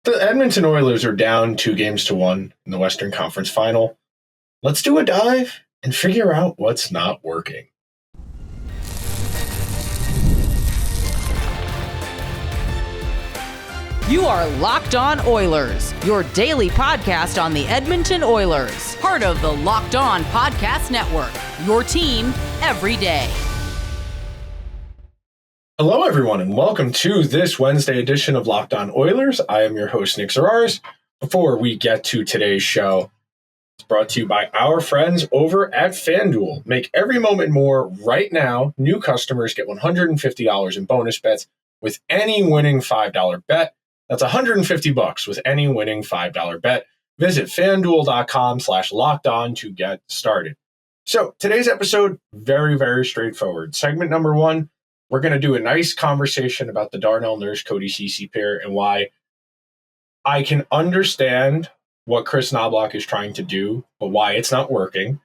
The Edmonton Oilers are down 2-1 in the Western Conference Final. Let's do a dive and figure out what's not working. You are Locked On Oilers, your daily podcast on the Edmonton Oilers, part of the Locked On Podcast Network, your team every day. Hello, everyone, and welcome to this Wednesday edition of Locked On Oilers. I am your host, Nick Zararis. Before we get to today's show, it's brought to you by our friends over at FanDuel. Make every moment more right now. New customers get $150 in bonus bets with any winning $5 bet. That's $150 with any winning $5 bet. Visit FanDuel.com/lockedon to get started. So today's episode, very, very straightforward. Segment number one, we're going to do a nice conversation about the Darnell Nurse Cody Ceci pair and why I can understand what Chris Knoblauch is trying to do, but why it's not working.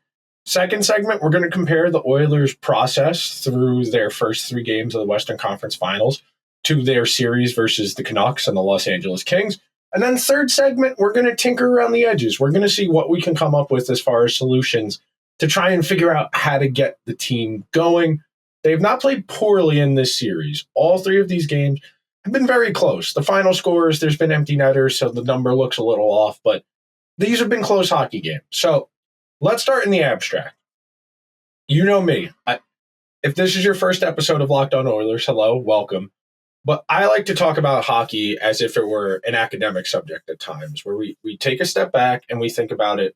Second segment, we're going to compare the Oilers' process through their first 3 games of the Western Conference Finals to their series versus the Canucks and the Los Angeles Kings. And then third segment, we're going to tinker around the edges. We're going to see what we can come up with as far as solutions to try and figure out how to get the team going. They've not played poorly in this series. All 3 of these games have been very close. The final scores, there's been empty netters, so the number looks a little off, but these have been close hockey games. So let's start in the abstract. You know me. If this is your first episode of Locked On Oilers, hello, welcome. But I like to talk about hockey as if it were an academic subject at times, where we take a step back and we think about it.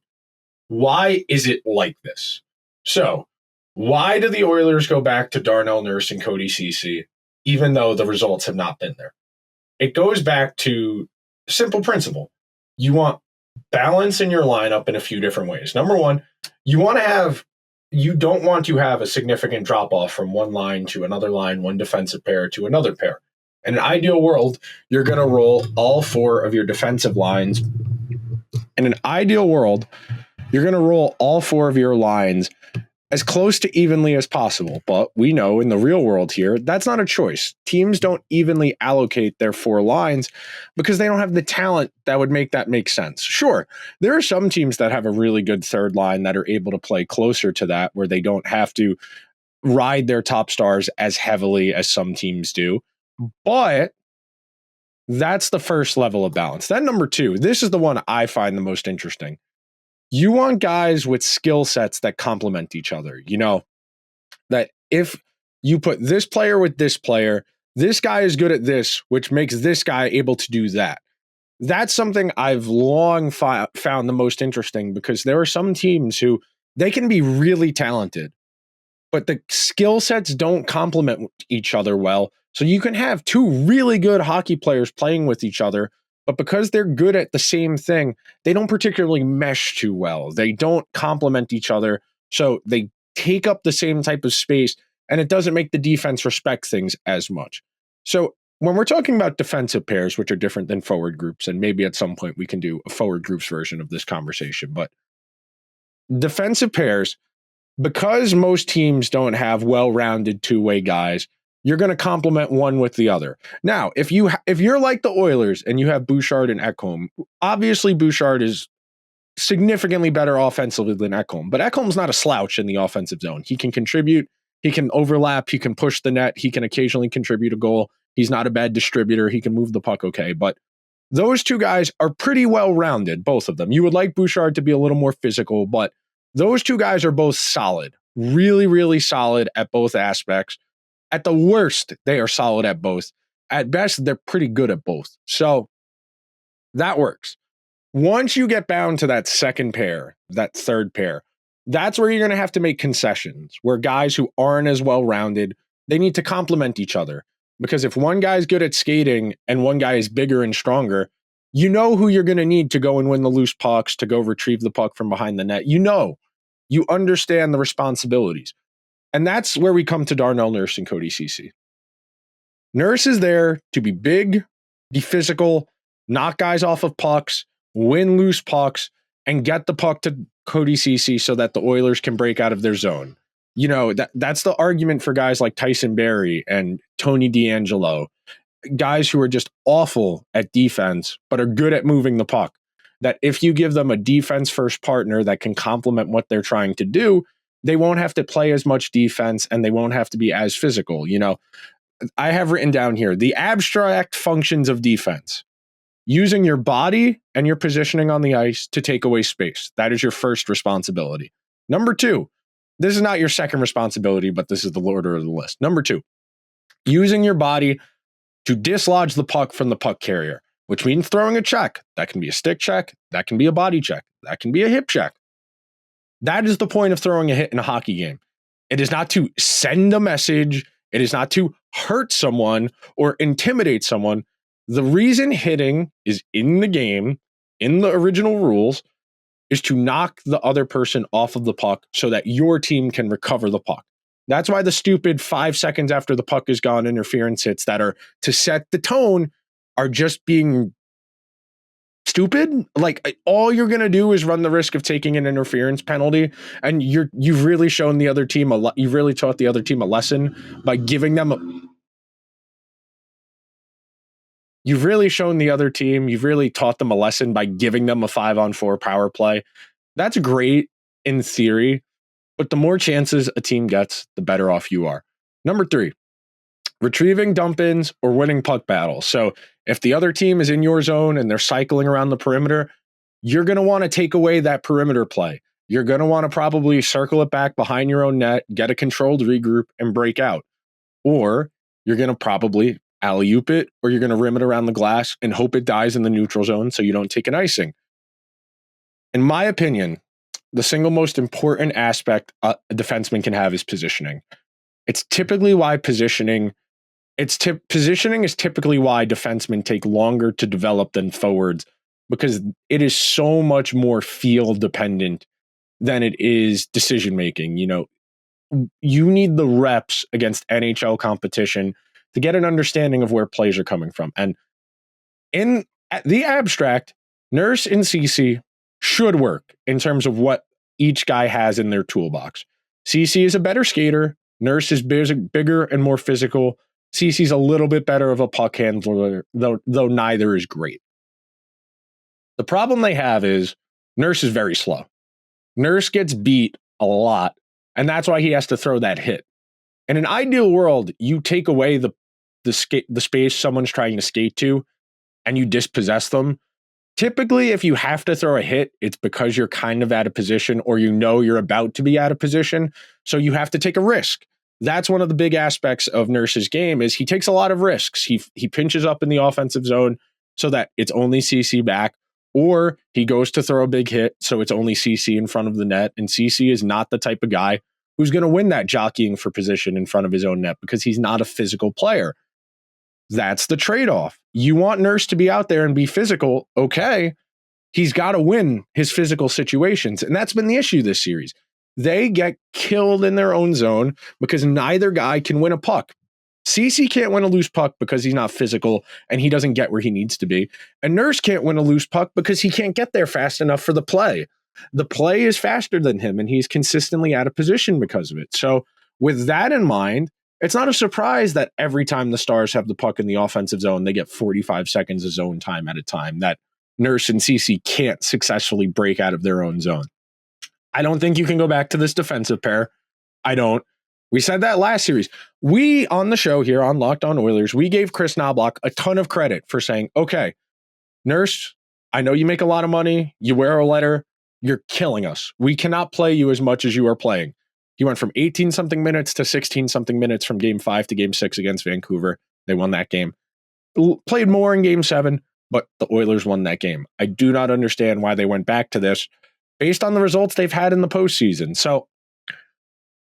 Why is it like this? So, why do the Oilers go back to Darnell Nurse and Cody Ceci, even though the results have not been there? It goes back to a simple principle. You want balance in your lineup in a few different ways. Number one, you don't want to have a significant drop-off from one line to another line, one defensive pair to another pair. In an ideal world, you're going to roll all 4 of your defensive lines. In an ideal world, you're going to roll all 4 of your lines as close to evenly as possible. But we know in the real world here, that's not a choice. Teams don't evenly allocate their 4 lines because they don't have the talent that would make that make sense. Sure, there are some teams that have a really good third line that are able to play closer to that, where they don't have to ride their top stars as heavily as some teams do. But that's the first level of balance. Then number 2, this is the one I find the most interesting. You want guys with skill sets that complement each other. You know, that if you put this player with this player, this guy is good at this, which makes this guy able to do that. That's something I've long found the most interesting, because there are some teams who they can be really talented, but the skill sets don't complement each other well. So you can have 2 really good hockey players playing with each other, but because they're good at the same thing, they don't particularly mesh too well. They don't complement each other, so they take up the same type of space, and it doesn't make the defense respect things as much. So when we're talking about defensive pairs, which are different than forward groups, and maybe at some point we can do a forward groups version of this conversation, but defensive pairs, because most teams don't have well-rounded 2-way guys, you're going to complement one with the other. Now, if you're like the Oilers and you have Bouchard and Ekholm, obviously Bouchard is significantly better offensively than Ekholm, but Ekholm's not a slouch in the offensive zone. He can contribute, he can overlap, he can push the net, he can occasionally contribute a goal. He's not a bad distributor, he can move the puck okay, but those 2 guys are pretty well-rounded, both of them. You would like Bouchard to be a little more physical, but those 2 guys are both solid, really, really solid at both aspects. At the worst, they are solid at both. At best, they're pretty good at both. So that works. Once you get bound to that second pair, that third pair, that's where you're going to have to make concessions, where guys who aren't as well-rounded, they need to complement each other. Because if one guy's good at skating and one guy is bigger and stronger, you know who you're going to need to go and win the loose pucks, to go retrieve the puck from behind the net. You understand the responsibilities. And that's where we come to Darnell Nurse and Cody Ceci. Nurse is there to be big, be physical, knock guys off of pucks, win loose pucks, and get the puck to Cody Ceci so that the Oilers can break out of their zone. You know, that's the argument for guys like Tyson Barrie and Tony DeAngelo guys who are just awful at defense, but are good at moving the puck. That if you give them a defense first partner that can complement what they're trying to do, they won't have to play as much defense and they won't have to be as physical. I have written down here the abstract functions of defense: using your body and your positioning on the ice to take away space. That is your first responsibility. Number 2, this is not your second responsibility, but this is the order of the list. Number 2, using your body to dislodge the puck from the puck carrier, which means throwing a check. That can be a stick check. That can be a body check. That can be a hip check. That is the point of throwing a hit in a hockey game. It is not to send a message. It is not to hurt someone or intimidate someone. The reason hitting is in the game, in the original rules, is to knock the other person off of the puck so that your team can recover the puck. That's why the stupid 5 seconds after the puck is gone interference hits that are to set the tone are just being stupid. Like, all you're going to do is run the risk of taking an interference penalty, and you've really shown the other team you've really taught the other team a lesson by giving them You've really shown the other team, you've really taught them a lesson by giving them a 5-on-4 power play. That's great in theory, but the more chances a team gets, the better off you are. Number 3, retrieving dump-ins or winning puck battles. So if the other team is in your zone and they're cycling around the perimeter, you're going to want to take away that perimeter play. You're going to want to probably circle it back behind your own net, get a controlled regroup, and break out. Or you're going to probably alley-oop it, or you're going to rim it around the glass and hope it dies in the neutral zone so you don't take an icing. In my opinion, the single most important aspect a defenseman can have is positioning. It's typically why positioning is typically why defensemen take longer to develop than forwards, because it is so much more field dependent than it is decision making. You need the reps against NHL competition to get an understanding of where plays are coming from. And in the abstract, Nurse and Ceci should work in terms of what each guy has in their toolbox. Ceci is a better skater. Nurse is bigger and more physical. Ceci's a little bit better of a puck handler, though neither is great. The problem they have is Nurse is very slow. Nurse gets beat a lot, and that's why he has to throw that hit. In an ideal world, you take away the space someone's trying to skate to, and you dispossess them. Typically, if you have to throw a hit, it's because you're kind of out of position, or you're about to be out of position, so you have to take a risk. That's one of the big aspects of Nurse's game is he takes a lot of risks. He pinches up in the offensive zone so that it's only Ceci back, or he goes to throw a big hit so it's only Ceci in front of the net, and Ceci is not the type of guy who's going to win that jockeying for position in front of his own net because he's not a physical player. That's the trade-off. You want Nurse to be out there and be physical, okay. He's got to win his physical situations, and that's been the issue this series. They get killed in their own zone because neither guy can win a puck. Ceci can't win a loose puck because he's not physical and he doesn't get where he needs to be. And Nurse can't win a loose puck because he can't get there fast enough for the play. The play is faster than him, and he's consistently out of position because of it. So with that in mind, it's not a surprise that every time the Stars have the puck in the offensive zone, they get 45 seconds of zone time at a time, that Nurse and Ceci can't successfully break out of their own zone. I don't think you can go back to this defensive pair. I don't. We said that last series. We, on the show here on Locked On Oilers, we gave Chris Knoblauch a ton of credit for saying, okay, Nurse, I know you make a lot of money. You wear a letter. You're killing us. We cannot play you as much as you are playing. He went from 18-something minutes to 16-something minutes from Game 5 to Game 6 against Vancouver. They won that game. Played more in Game 7, but the Oilers won that game. I do not understand why they went back to this based on the results they've had in the postseason. So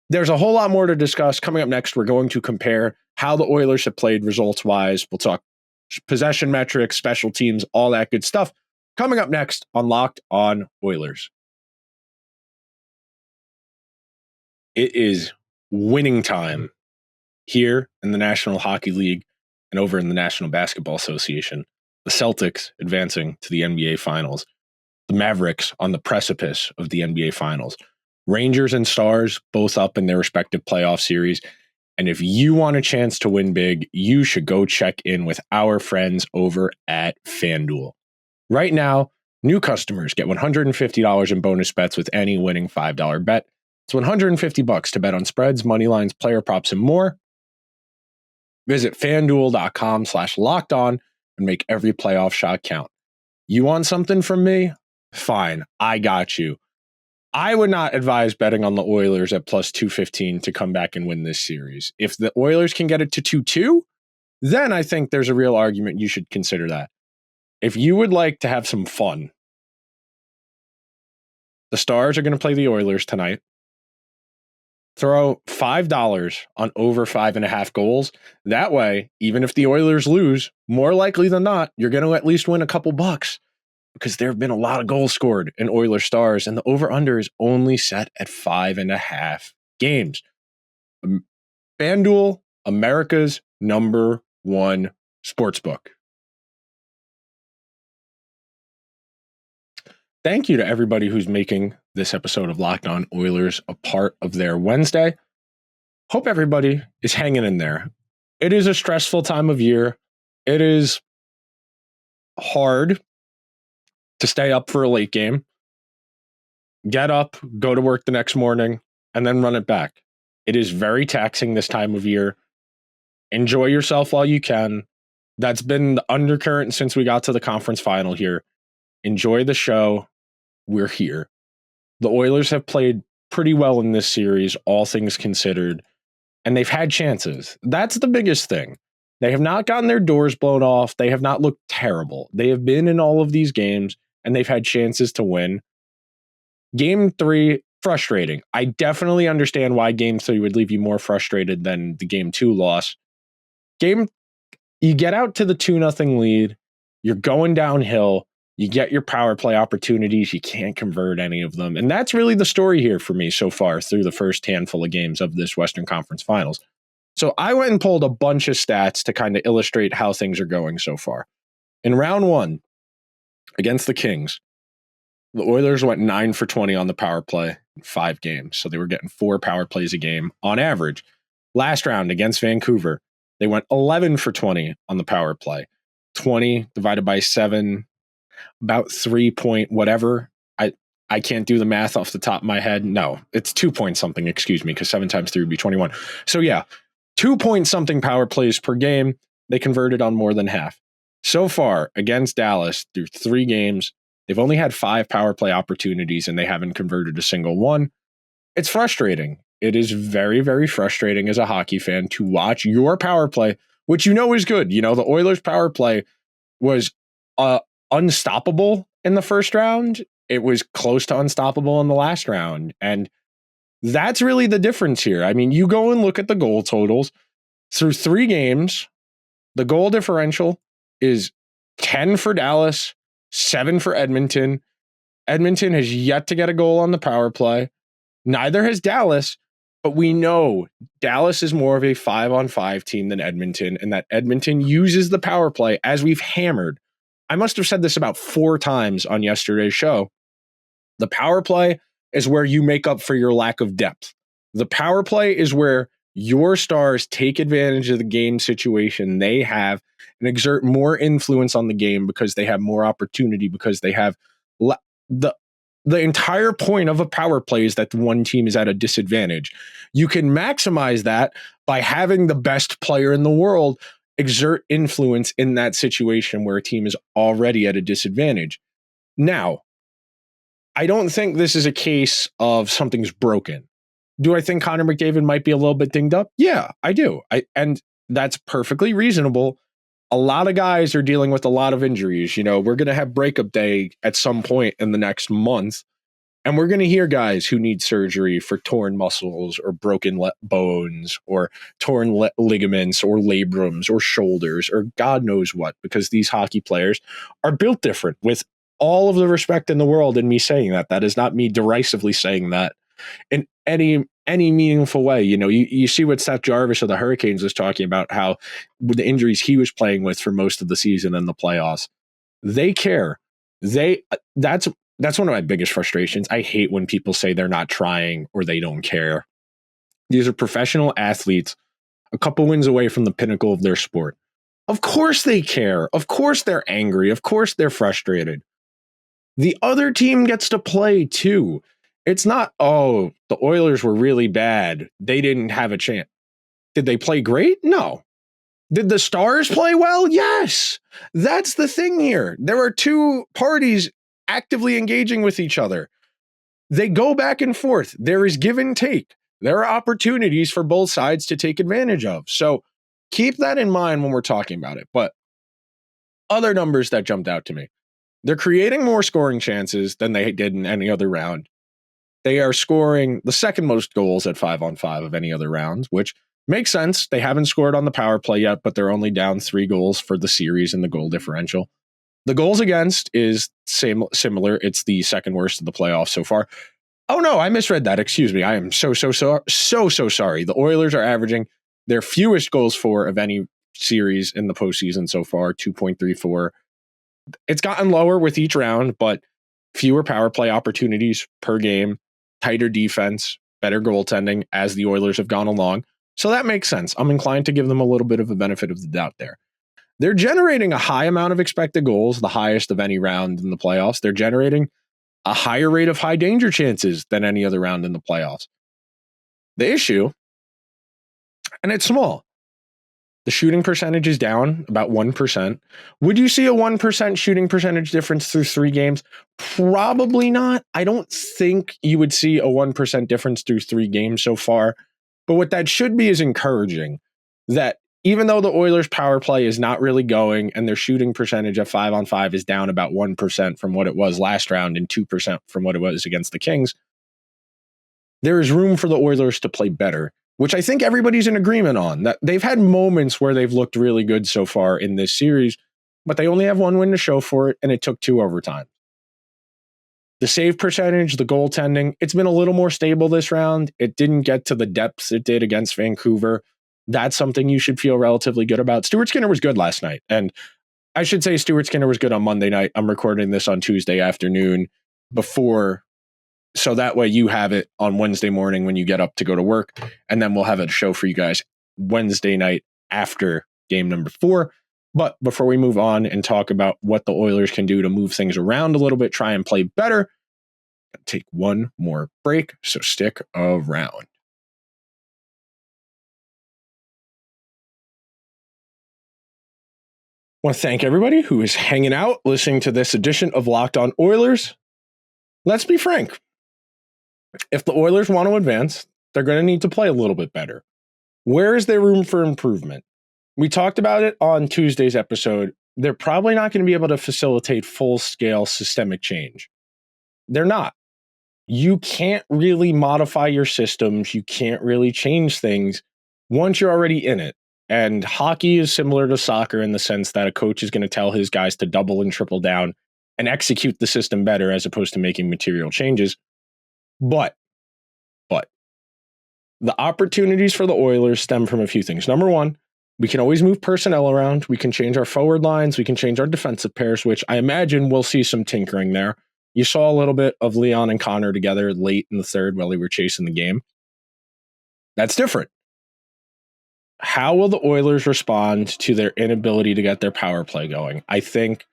there's a whole lot more to discuss. Coming up next, we're going to compare how the Oilers have played results-wise. We'll talk possession metrics, special teams, all that good stuff. Coming up next on Locked On Oilers. It is winning time here in the National Hockey League and over in the National Basketball Association. The Celtics advancing to the NBA Finals. The Mavericks on the precipice of the NBA Finals. Rangers and Stars both up in their respective playoff series. And if you want a chance to win big, you should go check in with our friends over at FanDuel. Right now, new customers get $150 in bonus bets with any winning $5 bet. It's $150 to bet on spreads, money lines, player props, and more. Visit FanDuel.com/lockedon and make every playoff shot count. You want something from me? Fine, I got you. I would not advise betting on the Oilers at plus 215 to come back and win this series. If the Oilers can get it to 2-2, then I think there's a real argument you should consider that. If you would like to have some fun, the Stars are going to play the Oilers tonight. Throw $5 on over 5.5 goals. That way, even if the Oilers lose, more likely than not, you're going to at least win a couple bucks. Because there have been a lot of goals scored in Oilers Stars, and the over-under is only set at 5.5 games. FanDuel, America's #1 sportsbook. Thank you to everybody who's making this episode of Locked On Oilers a part of their Wednesday. Hope everybody is hanging in there. It is a stressful time of year. It is hard to stay up for a late game, get up, go to work the next morning, and then run it back. It is very taxing this time of year. Enjoy yourself while you can. That's been the undercurrent since we got to the conference final here. Enjoy the show. We're here. The Oilers have played pretty well in this series, all things considered, and they've had chances. That's the biggest thing. They have not gotten their doors blown off. They have not looked terrible. They have been in all of these games, and they've had chances to win. Game 3, frustrating. I definitely understand why Game 3 would leave you more frustrated than the Game 2 loss. You get out to the 2-0 lead. You're going downhill. You get your power play opportunities. You can't convert any of them. And that's really the story here for me so far through the first handful of games of this Western Conference Finals. So I went and pulled a bunch of stats to kind of illustrate how things are going so far. In round 1, against the Kings, the Oilers went 9 for 20 on the power play in 5 games. So they were getting 4 power plays a game on average. Last round against Vancouver, they went 11 for 20 on the power play. 20 divided by 7, about 3 point whatever. I can't do the math off the top of my head. No, it's 2 point something, excuse me, because 7 times 3 would be 21. So yeah, 2 point something power plays per game. They converted on more than half. So far, against Dallas, through 3 games, they've only had 5 power play opportunities and they haven't converted a single one. It's frustrating. It is very, very frustrating as a hockey fan to watch your power play, which you know is good. You know, the Oilers' power play was unstoppable in the first round. It was close to unstoppable in the last round. And that's really the difference here. I mean, you go and look at the goal totals. Through 3 games, the goal differential is 10 for Dallas, 7 for Edmonton. Edmonton has yet to get a goal on the power play. Neither has Dallas, but we know Dallas is more of a 5-on-5 team than Edmonton, and that Edmonton uses the power play, as we've hammered. I must have said this about 4 times on yesterday's show. The power play is where you make up for your lack of depth. The power play is where your Stars take advantage of the game situation they have and exert more influence on the game because they have more opportunity, because they have the entire point of a power play is that one team is at a disadvantage. You can maximize that by having the best player in the world exert influence in that situation where a team is already at a disadvantage. Now, I don't think this is a case of something's broken. Do I think Connor McDavid might be a little bit dinged up? Yeah, I do. And that's perfectly reasonable. A lot of guys are dealing with a lot of injuries. You know, we're going to have breakup day at some point in the next month, and we're going to hear guys who need surgery for torn muscles or broken bones or torn ligaments or labrums or shoulders or God knows what, because these hockey players are built different. With all of the respect in the world in me saying that, that is not me derisively saying that in any meaningful way. You know, you see what Seth Jarvis of the Hurricanes was talking about, how with the injuries he was playing with for most of the season and the playoffs, they care. That's one of my biggest frustrations. I hate when people say they're not trying or they don't care. These are professional athletes a couple wins away from the pinnacle of their sport. Of course they care. Of course they're angry. Of course they're frustrated. The other team gets to play too. It's not, oh, the Oilers were really bad. They didn't have a chance. Did they play great? No. Did the Stars play well? Yes. That's the thing here. There are two parties actively engaging with each other. They go back and forth. There is give and take. There are opportunities for both sides to take advantage of. So keep that in mind when we're talking about it. But other numbers that jumped out to me. They're creating more scoring chances than they did in any other round. They are scoring the second most goals at 5-on-5 of any other round, which makes sense. They haven't scored on the power play yet, but they're only down 3 goals for the series in the goal differential. The goals against is similar. It's the second worst of the playoffs so far. Oh no, I misread that. Excuse me. I am so sorry. The Oilers are averaging their fewest goals for of any series in the postseason so far, 2.34. It's gotten lower with each round, but fewer power play opportunities per game, tighter defense, better goaltending as the Oilers have gone along. So that makes sense. I'm inclined to give them a little bit of a benefit of the doubt there. They're generating a high amount of expected goals, the highest of any round in the playoffs. They're generating a higher rate of high danger chances than any other round in the playoffs. The issue, and it's small, the shooting percentage is down about 1%. Would you see a 1% shooting percentage difference through 3 games? Probably not. I don't think you would see a 1% difference through 3 games so far. But what that should be is encouraging that even though the Oilers' power play is not really going and their shooting percentage at 5-on-5 is down about 1% from what it was last round and 2% from what it was against the Kings, there is room for the Oilers to play better, which I think everybody's in agreement on. That they've had moments where they've looked really good so far in this series, but they only have 1 win to show for it, and it took 2 overtime. The save percentage, the goaltending, it's been a little more stable this round. It didn't get to the depths it did against Vancouver. That's something you should feel relatively good about. Stuart Skinner was good last night. And I should say Stuart Skinner was good on Monday night. I'm recording this on Tuesday afternoon before, so that way you have it on Wednesday morning when you get up to go to work. And then we'll have a show for you guys Wednesday night after game number 4. But before we move on and talk about what the Oilers can do to move things around a little bit, try and play better, take one more break, so stick around. I want to thank everybody who is hanging out, listening to this edition of Locked On Oilers. Let's be frank. If the Oilers want to advance, they're going to need to play a little bit better. Where is there room for improvement? We talked about it on Tuesday's episode. They're probably not going to be able to facilitate full-scale systemic change. They're not. You can't really modify your systems. You can't really change things once you're already in it. And hockey is similar to soccer in the sense that a coach is going to tell his guys to double and triple down and execute the system better as opposed to making material changes. But the opportunities for the Oilers stem from a few things. Number one, we can always move personnel around. We can change our forward lines. We can change our defensive pairs, which I imagine we'll see some tinkering there. You saw a little bit of Leon and Connor together late in the third while they were chasing the game. That's different. How will the Oilers respond to their inability to get their power play going? I think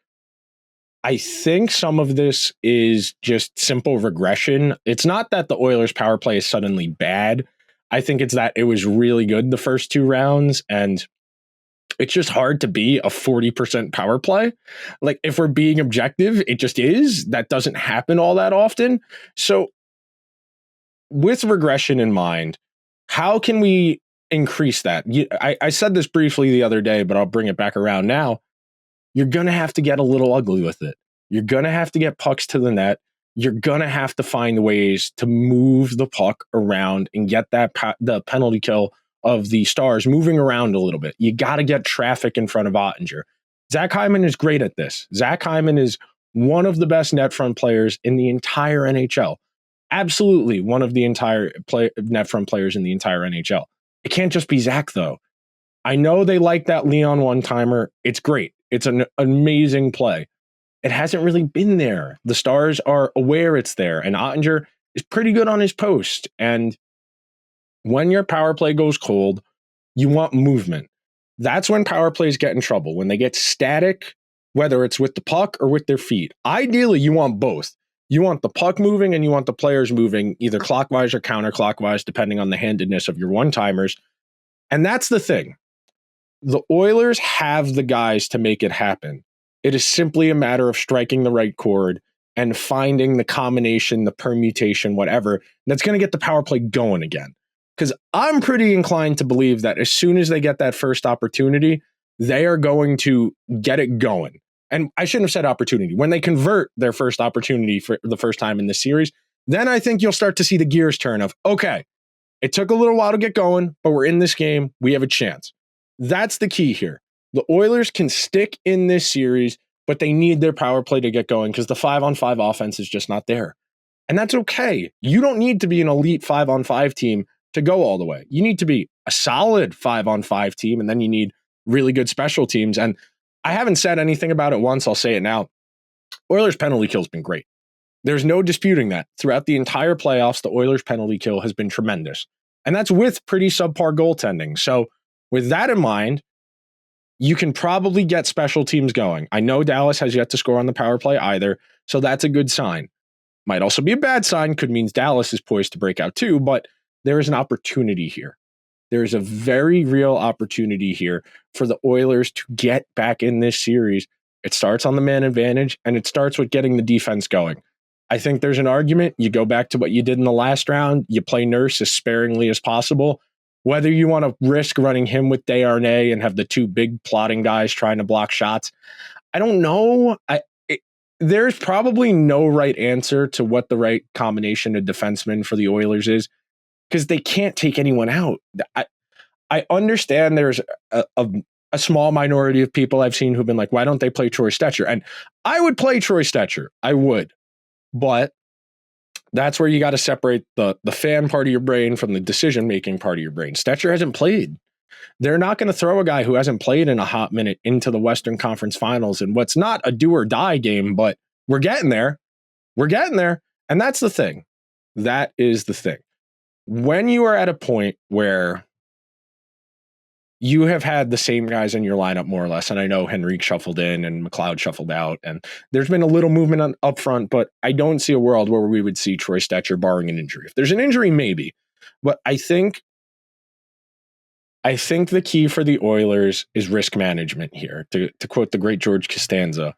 some of this is just simple regression. It's not that the Oilers' power play is suddenly bad. I think it's that it was really good the first 2 rounds, and it's just hard to be a 40% power play. Like, if we're being objective, it just is. That doesn't happen all that often. So with regression in mind, how can we increase that? I said this briefly the other day, but I'll bring it back around now. You're going to have to get a little ugly with it. You're going to have to get pucks to the net. You're going to have to find ways to move the puck around and get the penalty kill of the Stars moving around a little bit. You got to get traffic in front of Ottinger. Zach Hyman is great at this. Zach Hyman is one of the best net front players in the entire NHL. Absolutely one of the entire net front players in the entire NHL. It can't just be Zach, though. I know they like that Leon one-timer. It's great. It's an amazing play. It hasn't really been there. The Stars are aware it's there, and Ottinger is pretty good on his post. And when your power play goes cold, You want movement. That's when power plays get in trouble, when they get static, whether it's with the puck or with their feet. Ideally, you want both. You want the puck moving and you want the players moving either clockwise or counterclockwise, depending on the handedness of your one-timers. And that's the thing. The Oilers have the guys to make it happen. It is simply a matter of striking the right chord and finding the combination, the permutation, whatever, that's going to get the power play going again. Because I'm pretty inclined to believe that as soon as they get that first opportunity, they are going to get it going. And I shouldn't have said opportunity. When they convert their first opportunity for the first time in this series, then I think you'll start to see the gears turn of, okay, it took a little while to get going, but we're in this game. We have a chance. That's the key here. The Oilers can stick in this series, but they need their power play to get going because the 5-on-5 offense is just not there. And that's okay. You don't need to be an elite 5-on-5 team to go all the way. You need to be a solid 5-on-5 team, and then you need really good special teams. And I haven't said anything about it once. I'll say it now. Oilers penalty kill has been great. There's no disputing that. Throughout the entire playoffs, the Oilers penalty kill has been tremendous. And that's with pretty subpar goaltending. So with that in mind, you can probably get special teams going. I know Dallas has yet to score on the power play either, so that's a good sign. Might also be a bad sign, could mean Dallas is poised to break out too, but there is an opportunity here. There is a very real opportunity here for the Oilers to get back in this series. It starts on the man advantage, and it starts with getting the defense going. I think there's an argument. You go back to what you did in the last round. You play Nurse as sparingly as possible. Whether you want to risk running him with Darnell and have the two big plotting guys trying to block shots, I don't know. There's probably no right answer to what the right combination of defensemen for the Oilers is, because they can't take anyone out. I understand there's a small minority of people I've seen who've been like, why don't they play Troy Stecher? And I would play Troy Stecher. I would. But that's where you got to separate the fan part of your brain from the decision-making part of your brain. Stecher hasn't played. They're not going to throw a guy who hasn't played in a hot minute into the Western Conference Finals in what's not a do or die game, but we're getting there. We're getting there. And that's the thing. That is the thing. When you are at a point where you have had the same guys in your lineup more or less, and I know Henrique shuffled in and McLeod shuffled out, and there's been a little movement up front, but I don't see a world where we would see Troy Stecher barring an injury. If there's an injury, maybe. But I think the key for the Oilers is risk management here. To quote the great George Costanza,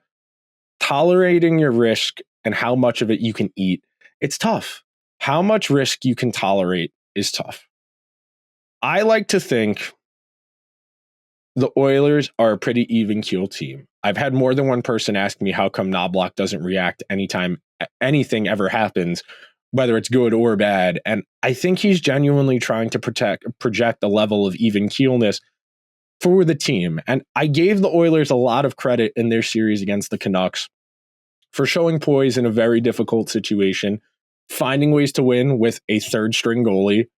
tolerating your risk and how much of it you can eat, it's tough. How much risk you can tolerate is tough. I like to think the Oilers are a pretty even keel team. I've had more than one person ask me how come Knoblauch doesn't react anytime anything ever happens, whether it's good or bad. And I think he's genuinely trying to project a level of even keelness for the team. And I gave the Oilers a lot of credit in their series against the Canucks for showing poise in a very difficult situation, finding ways to win with a third string goalie,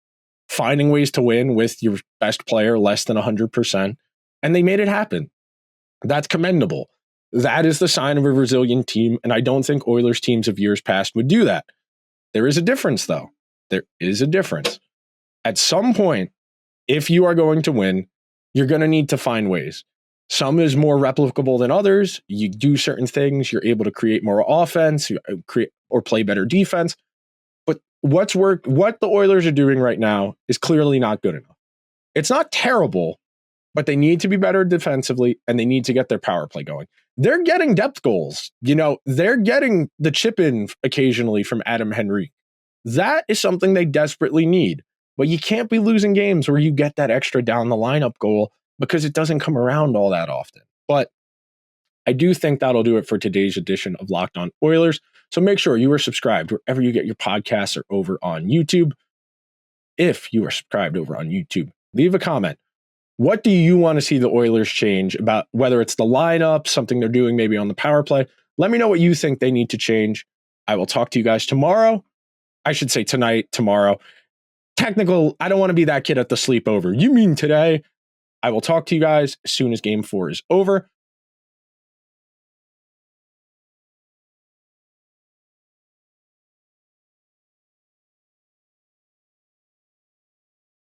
finding ways to win with your best player less than 100%. And they made it happen. That's commendable. That is the sign of a resilient team. And I don't think Oilers teams of years past would do that. There is a difference, though. There is a difference. At some point, if you are going to win, you're going to need to find ways. Some is more replicable than others. You do certain things, you're able to create more offense, create or play better defense. But what the Oilers are doing right now is clearly not good enough. It's not terrible, but they need to be better defensively, and they need to get their power play going. They're getting depth goals. They're getting the chip in occasionally from Adam Henrique. That is something they desperately need. But you can't be losing games where you get that extra down the lineup goal because it doesn't come around all that often. But I do think that'll do it for today's edition of Locked On Oilers. So make sure you are subscribed wherever you get your podcasts or over on YouTube. If you are subscribed over on YouTube, leave a comment. What do you want to see the Oilers change about, whether it's the lineup, something they're doing maybe on the power play? Let me know what you think they need to change. I will talk to you guys tomorrow. I should say tonight, tomorrow. Technical, I don't want to be that kid at the sleepover. You mean today? I will talk to you guys as soon as Game 4 is over.